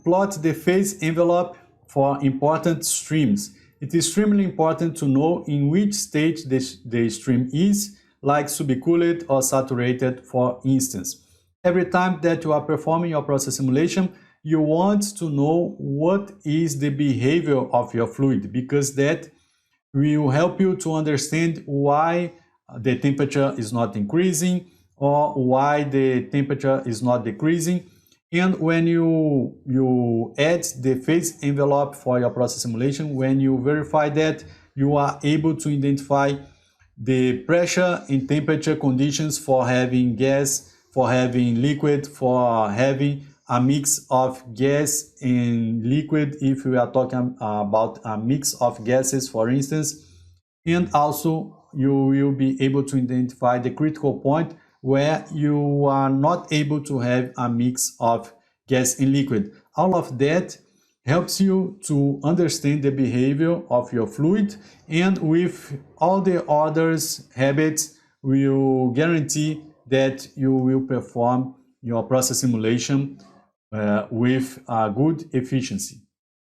plot the phase envelope for important streams. It is extremely important to know in which stage the stream is, like subcooled or saturated, for instance. Every time that you are performing your process simulation, you want to know what is the behavior of your fluid, because that will help you to understand why the temperature is not increasing or why the temperature is not decreasing. And when you add the phase envelope for your process simulation, when you verify that, you are able to identify the pressure and temperature conditions for having gas, for having liquid, for having a mix of gas and liquid, if we are talking about a mix of gases, for instance. And also you will be able to identify the critical point where you are not able to have a mix of gas and liquid. All of that helps you to understand the behavior of your fluid, and with all the others habits will guarantee that you will perform your process simulation with good efficiency.